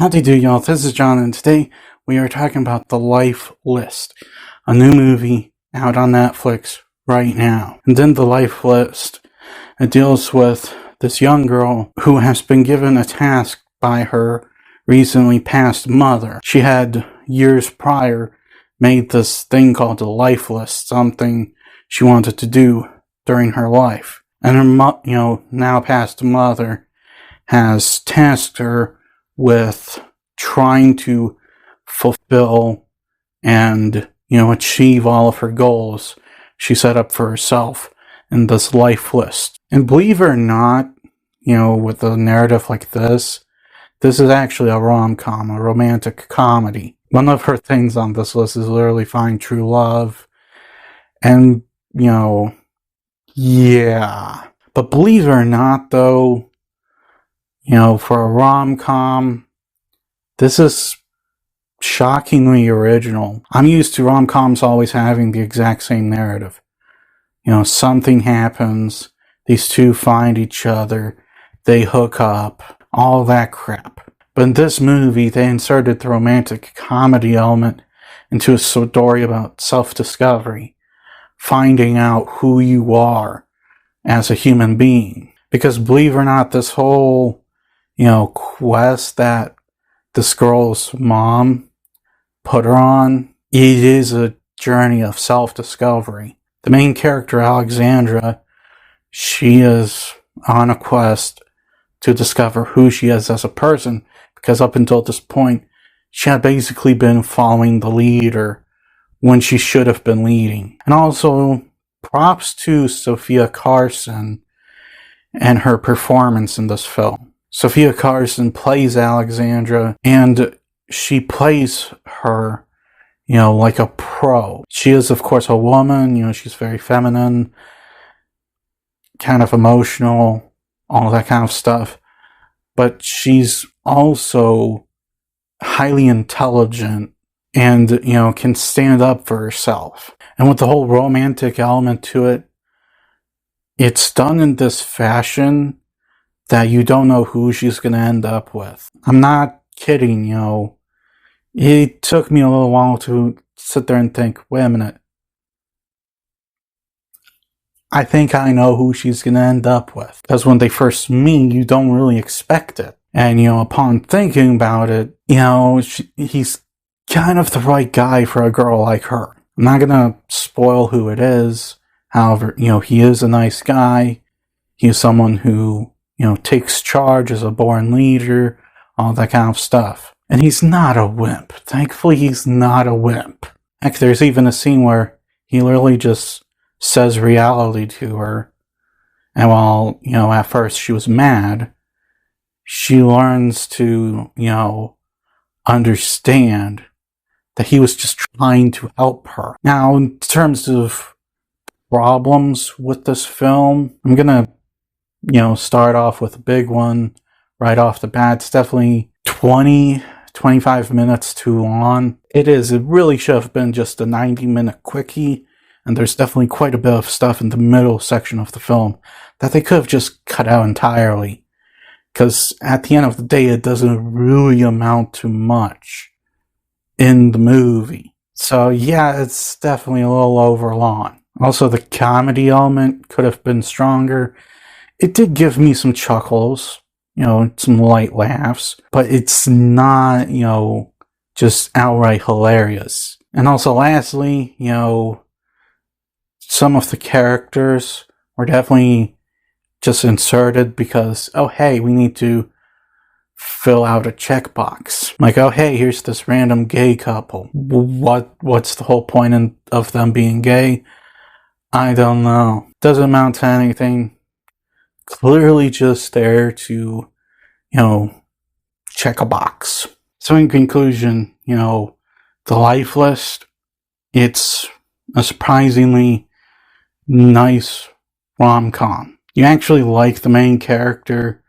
How do you do, y'all? This is John, and today we are talking about The Life List, a new movie out on Netflix right now. And in The Life List, it deals with this young girl who has been given a task by her recently passed mother. She had, years prior, made this thing called The Life List, something she wanted to do during her life. And her, now passed mother has tasked her with trying to fulfill and, achieve all of her goals she set up for herself in this life list. And believe it or not, with a narrative like this is actually a rom-com, a romantic comedy. One of her things on this list is literally find true love. And, yeah. But believe it or not, though, for a rom-com, this is shockingly original. I'm used to rom-coms always having the exact same narrative. Something happens, these two find each other, they hook up, all that crap. But in this movie, they inserted the romantic comedy element into a story about self-discovery, finding out who you are as a human being. Because believe it or not, this whole quest that this girl's mom put her on, it is a journey of self-discovery. The main character, Alexandra, she is on a quest to discover who she is as a person, because up until this point, she had basically been following the leader when she should have been leading. And also, props to Sophia Carson and her performance in this film. Sophia Carson plays Alexandra, and she plays her, like a pro. She is, of course, a woman, she's very feminine, kind of emotional, all that kind of stuff. But she's also highly intelligent and, can stand up for herself. And with the whole romantic element to it, it's done in this fashion that you don't know who she's going to end up with. I'm not kidding, It took me a little while to sit there and think, wait a minute. I think I know who she's going to end up with. Because when they first meet, you don't really expect it. And, upon thinking about it, he's kind of the right guy for a girl like her. I'm not going to spoil who it is. However, he is a nice guy. He is someone who, takes charge as a born leader, all that kind of stuff. And he's not a wimp. Thankfully, he's not a wimp. Heck, there's even a scene where he literally just says reality to her. And while, at first she was mad, she learns to, understand that he was just trying to help her. Now, in terms of problems with this film, I'm gonna start off with a big one right off the bat. It's definitely 25 minutes too long. It really should have been just a 90-minute quickie, and there's definitely quite a bit of stuff in the middle section of the film that they could have just cut out entirely. Because at the end of the day, it doesn't really amount to much in the movie. So yeah, it's definitely a little overlong. Also, the comedy element could have been stronger. It did give me some chuckles, some light laughs, but it's not, just outright hilarious. And also, lastly, some of the characters were definitely just inserted because, oh, hey, we need to fill out a checkbox. Like, oh, hey, here's this random gay couple. What's the whole point of them being gay? I don't know. Doesn't amount to anything. Clearly just there to, check a box. So in conclusion, The Life List, it's a surprisingly nice rom-com. You actually like the main character,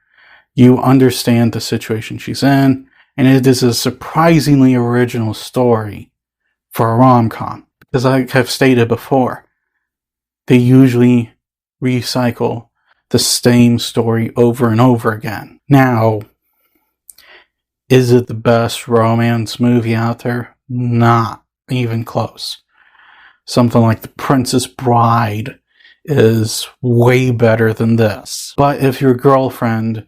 you understand the situation she's in, and it is a surprisingly original story for a rom-com. Because like I've stated before, they usually recycle the same story over and over again. Now, Is it the best romance movie out there? Not even close. Something like The Princess Bride is way better than this. But if your girlfriend,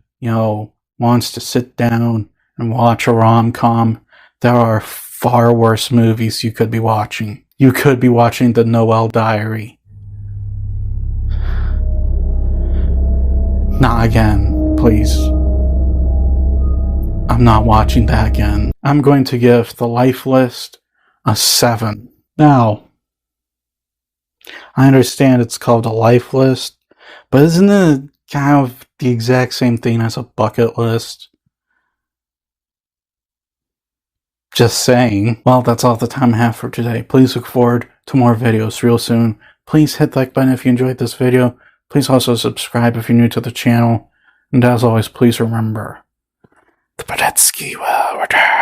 wants to sit down and watch a rom-com, there are far worse movies you could be watching. You could be watching The Noel Diary. Not again, please. I'm not watching that again. I'm going to give The Life List a 7. Now, I understand it's called a life list, but isn't it kind of the exact same thing as a bucket list? Just saying. Well, that's all the time I have for today. Please look forward to more videos real soon. Please hit the like button if you enjoyed this video. Please also subscribe if you're new to the channel. And as always, please remember, the Badetsky will return.